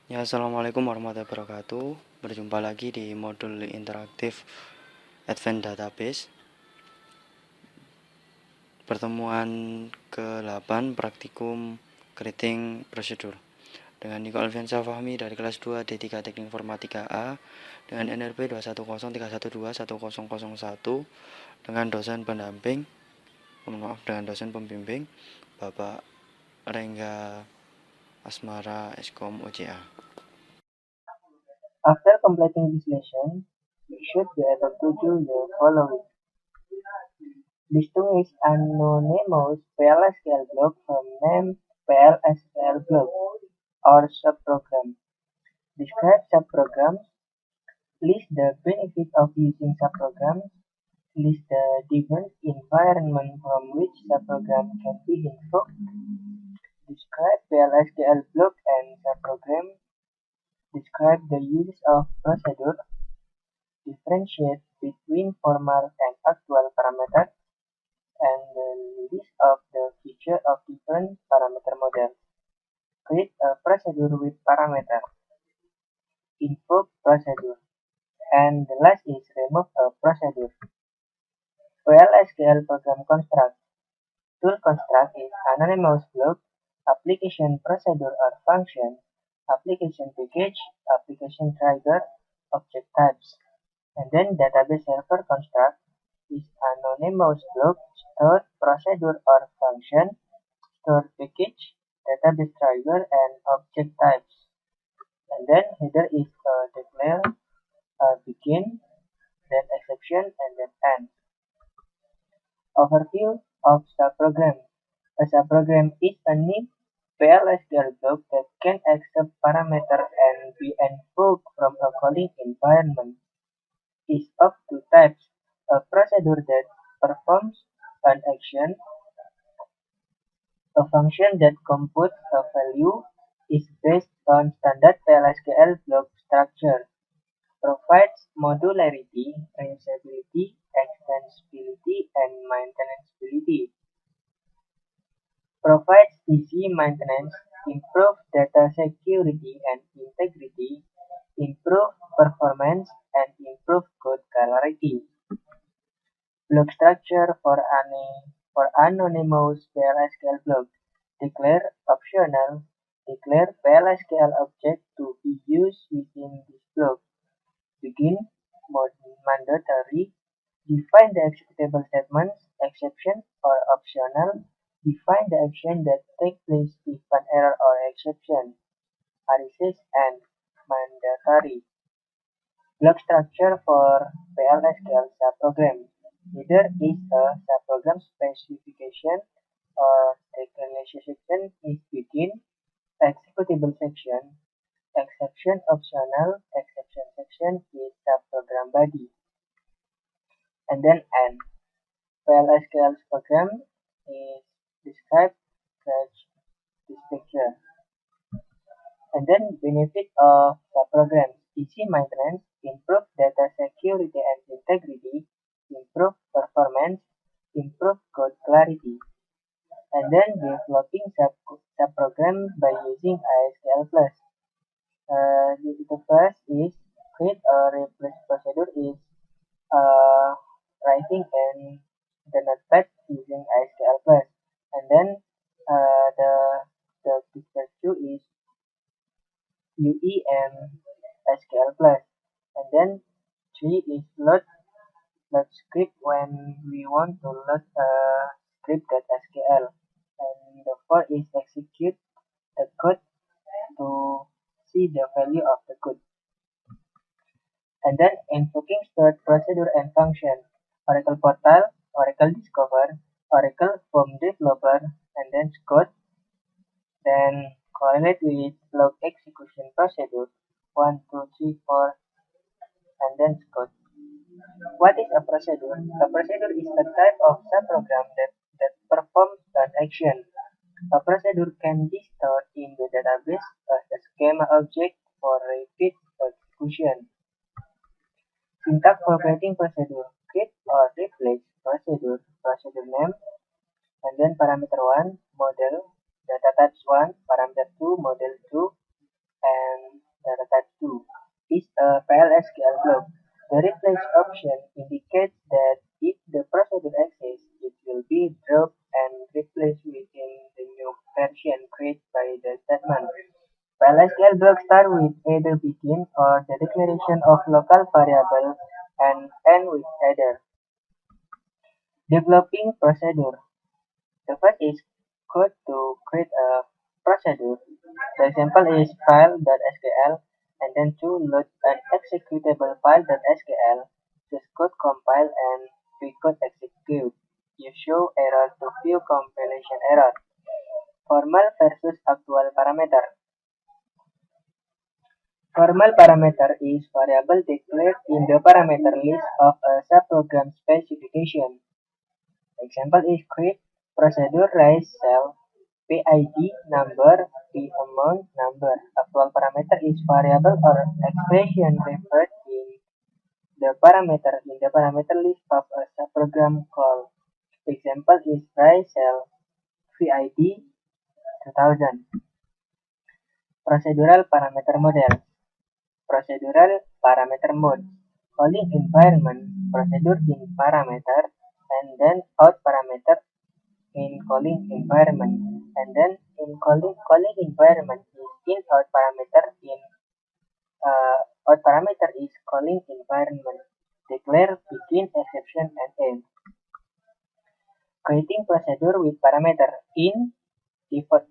Ya, assalamualaikum warahmatullahi wabarakatuh. Berjumpa lagi di modul interaktif Advanced Database. Pertemuan ke-8 praktikum Creating Procedure dengan Niko Alfiansyah Fahmi dari kelas 2 D3 Teknik Informatika A dengan NRP 21031211001 dengan dosen pendamping, dengan dosen pembimbing Bapak Rengga Asmara Eskom OJA. After completing this lesson, you should be able to do the following. Distinguish anonymous PLSQL block from named PLSQL block or subprogram. Describe subprograms. List the benefit of using subprograms. List the different environment from which subprogram can be invoked. Describe PLSQL block and subprogram. Describe the use of procedure. Differentiate between formal and actual parameters, and the list of the features of different parameter models. Create a procedure with parameter. Invoke procedure. And the last is remove a procedure. PLSQL program construct. Tool construct is anonymous block, application procedure or function, application package, application trigger, object types. And then database server construct is anonymous block, stored procedure or function, stored package, database trigger, and object types. And then header is declare, begin, then exception, and then end. Overview of subprogram. A subprogram is a new PLSQL block that can accept parameter and be invoked from a calling environment. Is of two types: a procedure that performs an action, a function that computes a value, is based on standard PLSQL block structure, provides modularity, reusability, extensibility, and maintainability, provides easy maintenance, improve data security and integrity, improve performance, and improve code clarity. Block structure for anonymous PLSQL block. Declare optional. Declare PLSQL object to be used within this block. Begin mandatory. Define the executable statements, exception or optional. Define the action that takes place if an error or exception arises and mandatory. Block structure for PLSQL subprogram. Header is a subprogram specification or declaration is begin, executable section, exception optional, exception section is subprogram body, and then end. PLSQL program is described such this picture. And then benefit of subprograms: easy maintenance, improve data security and integrity, improve performance, improve code clarity. And then developing subprogram by using ISQL Plus. The first is create a replace procedure is uh, writing in the notepad using ISQL Plus. And then uh, the the picture two is UE and SQL Plus. And then three is load script when we want to load a script.sql. And the four is execute the code to see the value of the code. And then invoking stored procedure and function. Oracle Portal, Oracle Discover, Oracle Form Developer, and then code. Then correlate with log execution procedure 1, 2, 3, 4, and then code. What is a procedure? A procedure is a type of subprogram that performs an action. A procedure can be stored in the database as a schema object for repeat execution. Syntax for creating procedure: create or replace procedure, procedure name, and then parameter 1, model, data types 1, parameter 2, model 2, and a PLSQL block. The replace option indicates that if the procedure exists, it will be dropped and replaced within the new version created by the statement. PLSQL blocks start with either begin or the declaration of local variable and end with header. Developing procedure. The first is code to create a procedure. The example is file.sql and then to load an executable file.sql, choose code compile and vcode execute. You show error to view compilation error. Formal versus actual parameter. Formal parameter is variable declared in the parameter list of a subprogram specification. Example is create procedure raise cell PID number P amount number. Actual parameter is variable or expression referred in the parameter list of a subprogram call. Example is raise cell PID 2000. Procedural parameter model. Procedural parameter mode. Calling environment procedure in parameter and then out parameter in calling environment and then in calling environment is in out parameter in out parameter is calling environment. Declare begin exception and end. Creating procedure with parameter in default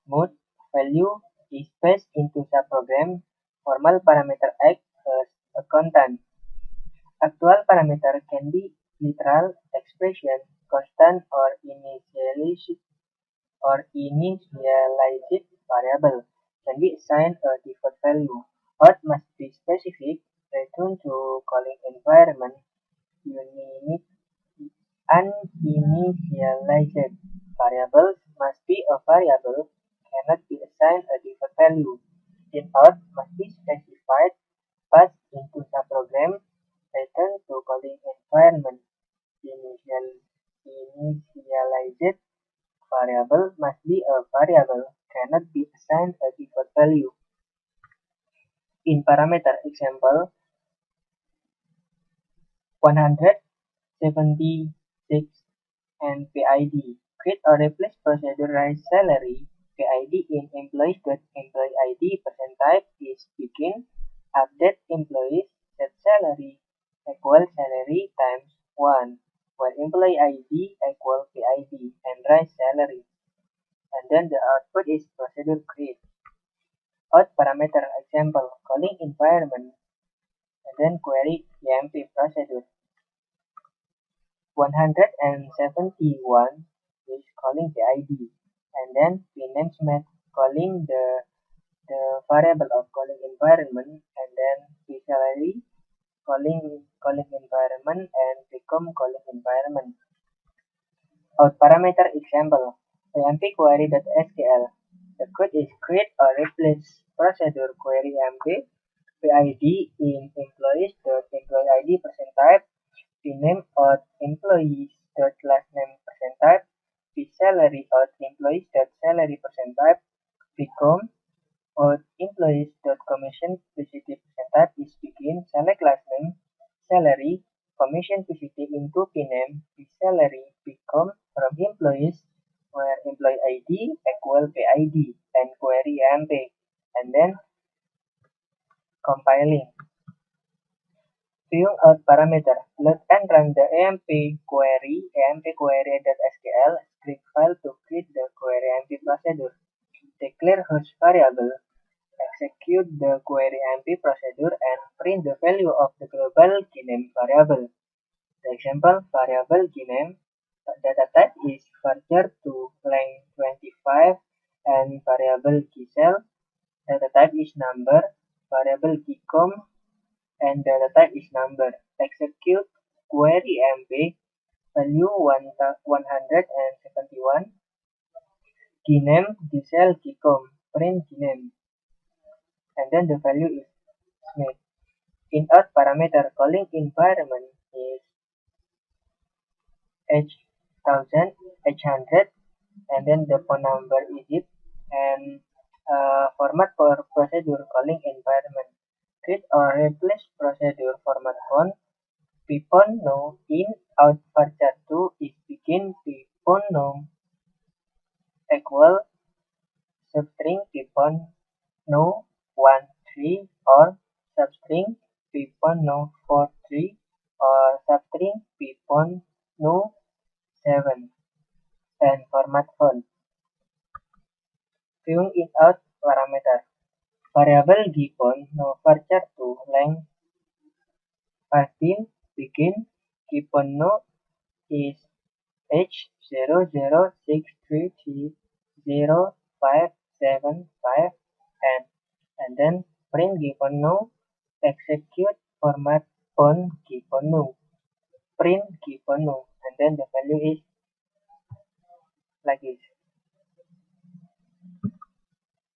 mode value is passed into subprogram. Formal parameter acts as a content. Actual parameter can be literal expression, constant or initialized variable, can be assigned a default value. Out must be specific, return to calling environment, unique, uninitialized variables must be a variable, cannot be assigned a default value. In out must be specified, passed into subprogram, return to calling environment. Initialized variable must be a variable, cannot be assigned a default value. In parameter example, 176 and PID. Create or replace procedurized salary. PID in employees.employee ID %type is begin. Update employees set salary equal salary times 1, where employee ID equal PID and rise salary. And then the output is procedure create. Out parameter example calling environment and then query EMP procedure. 171 is calling PID and then pnames calling the variable of calling environment and then psalary calling environment and become calling environment. Out parameter example emp query.sql. The code is create or replace procedure query emp PID in employees.employee ID %type, pname out employees.last name %type, psalary out employees.salary %type, become out employees.commission PCT %type is begin, select last name, salary, commission PCT into pname, psalary, become from employees, where employee ID equal PID and query emp, and then compiling. Viewing out parameter. Load and run the emp query.sql script file to create the query emp procedure. Declare host variable. Execute the query emp procedure and print the value of the global gname variable. The example variable gname data type is varchar to length 25 and variable gsel data type is number, variable gcom and data type is number. Execute query emp value 171 gname gsel gcom print gname and then the value is made. In out parameter calling environment is h1000 h100 and then the phone number is it and format for procedure calling environment Create or replace procedure format font. Pipon no in out varchar2 is begin pipon no equal substring pipon no 1 3 or substring pipon no 4 3 or substring pipon no 7 and format font. Viewing in out parameter. Variable given no varchar2 length 15 begin given no is H00633055 and then print given no execute format font given no print given no and then the value is like this.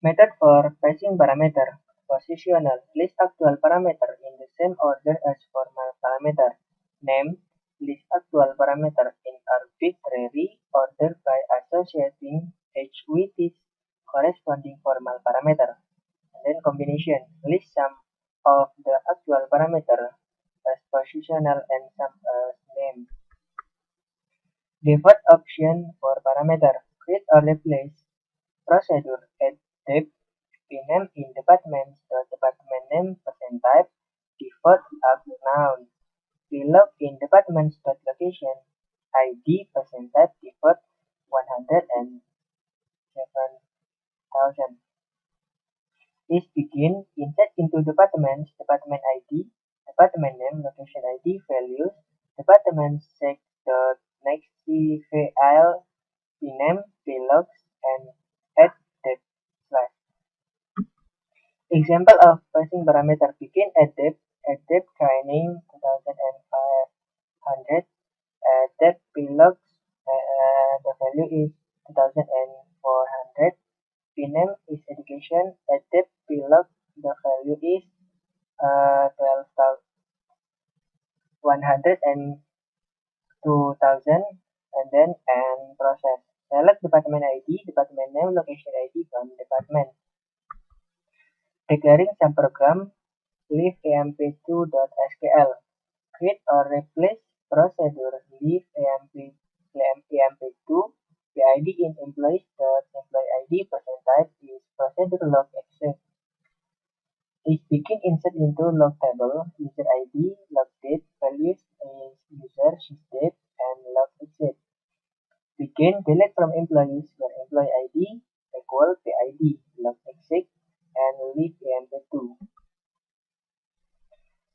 Method for passing parameter. Positional. List actual parameter in the same order as formal parameter. Name. List actual parameter in arbitrary order by associating H with its corresponding formal parameter. And then combination. List sum of the actual parameter as positional and sum as name. Default option for parameter. Create or replace procedure at depth. Rename in department name %type default as noun. Below in department.location ID %type default 107,000. Is begin insert into department ID, department name, location ID, values, department sec.next file, rename, belogs, and add depth slash. Example of passing parameter begin at depth training 2500, depth belogs, the value is 2400, name is education, at depth belog, the value is 12,100 and 2000, and then process. Select department ID, department name, location ID from department. Declaring subprogram leave emp2.skl. Create or replace procedure leave emp2 PID in employees.employee ID %type is procedure log exec. Is begin insert into log table user ID log date values is user sysdate and log exit. Begin delete from employees where employee ID equal PID log exec and leave emp2.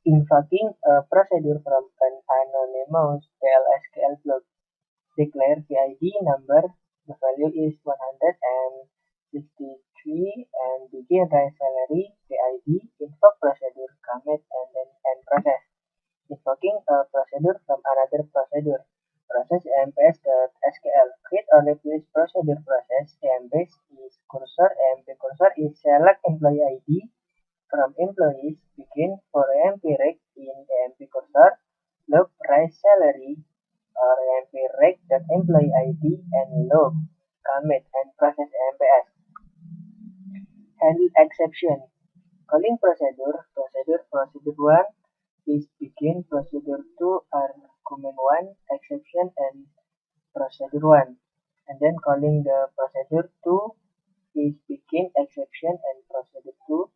Invoking a procedure from an anonymous PLSQL block. Declare PID number, the value is 163 and begin raise salary PID, invoke procedure commit and then end process. Invoking a procedure from another procedure. Process emps.skl. Create or replace procedure process emps is cursor emp cursor is select employee ID from employees begin for emp rec in emp cursor log raise salary or emp rec.employee ID and log commit and process emps. Handle exception. Calling procedure 1 is begin, procedure 2 argument 1 exception and procedure 1, and then calling the procedure 2 is begin exception and procedure 2,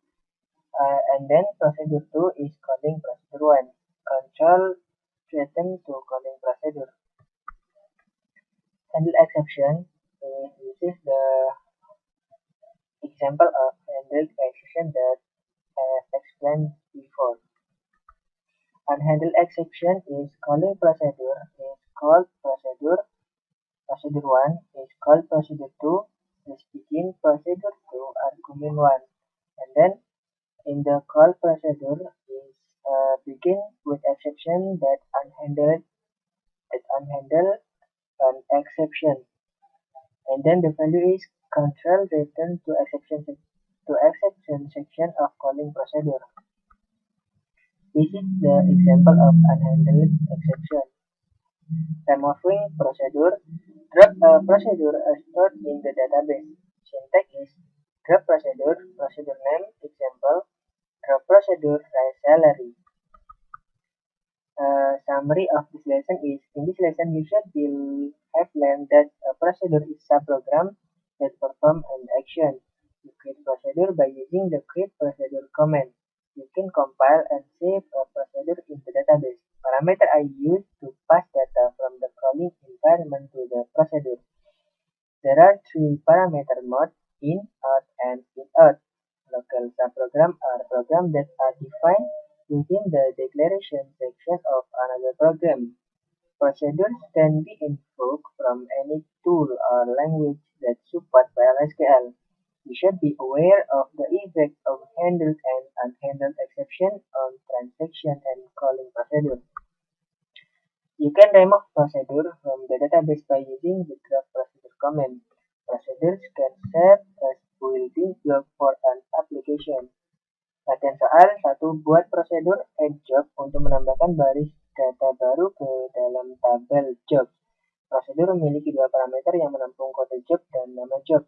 and then procedure 2 is calling procedure 1. Control threaten to calling procedure. Handle exception. This is the example of handled exception that I have explained before. Unhandled exception is calling procedure is called procedure 1 is called procedure 2 is begin procedure 2 argument 1, and then in the call procedure is begin with exception that unhandled an exception, and then the value is control return to exception section of calling procedure. This is the example of unhandled exception. Removing procedure. Drop a procedure stored in the database. Syntax is drop procedure name example Drop procedure, raise salary. Summary of this lesson is, in this lesson you should have learned that a procedure is a program that performs an action. You create procedure by using the create procedure command. You can compile and save a procedure into database. Parameter are used to pass data from the calling environment to the procedure. There are three parameter modes: in, out, and in out. Local subprogram are programs that are defined within the declaration section of another program. Procedures can be invoked from any tool or language that support PLSQL. You should be aware of the effect of handled and unhandled exception on transaction and calling procedure. You can remove procedure from the database by using the graph procedure command. Procedures can serve as building block for an application. Latihan soal 1. Buat prosedur add job untuk menambahkan baris data baru ke dalam tabel job. Prosedur memiliki dua parameter yang menampung kode job dan nama job.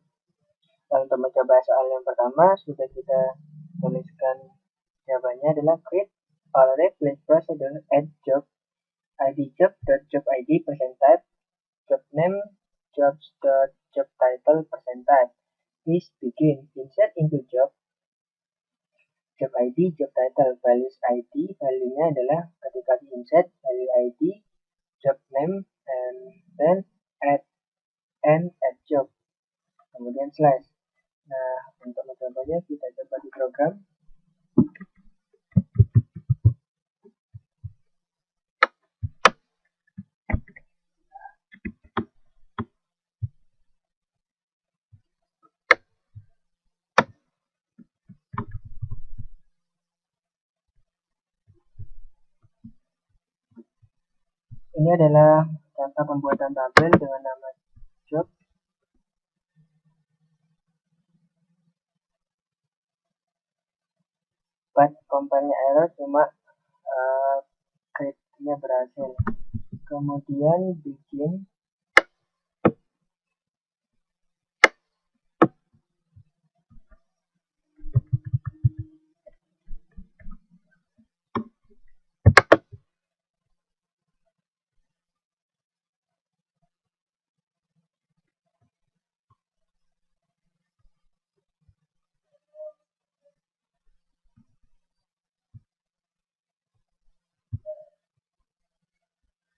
Dan untuk mencoba soal yang pertama, sudah kita tuliskan jawabannya adalah create or replace procedure add job id job.job id %type job name jobs.job title %type. Please begin. Insert into job id job title values id, value-nya adalah ketika di insert value id job name and then add job, kemudian slash. Nah, untuk mencobanya kita coba di program. Ini adalah contoh pembuatan tabel dengan nama job. But compile-nya error, cuma create-nya berhasil. Kemudian bikin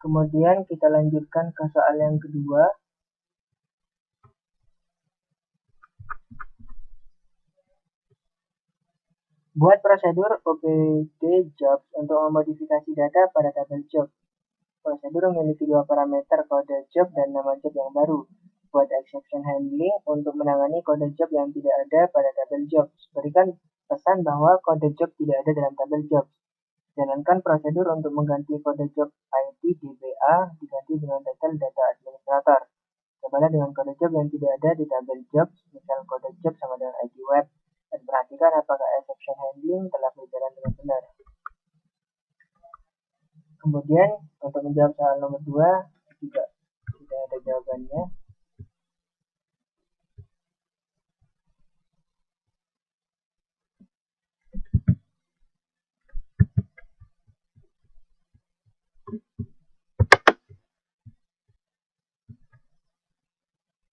kemudian kita lanjutkan ke soal yang kedua. Buat prosedur OPD jobs untuk memodifikasi data pada tabel job. Prosedur memiliki dua parameter, kode job dan nama job yang baru. Buat exception handling untuk menangani kode job yang tidak ada pada tabel job. Berikan pesan bahwa kode job tidak ada dalam tabel job. Jalankan prosedur untuk mengganti kode job ID DBA diganti dengan title data administrator. Cobalah dengan kode job yang tidak ada di tabel job, misal kode job sama dengan ID web, dan perhatikan apakah exception handling telah berjalan dengan benar. Kemudian untuk menjawab soal nomor 2 juga sudah ada jawabannya.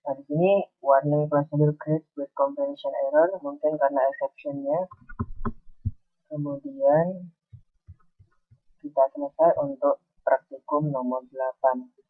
Nah, di sini warning procedure create with comparison error, mungkin karena exception-nya. Kemudian kita selesai untuk praktikum nomor 8.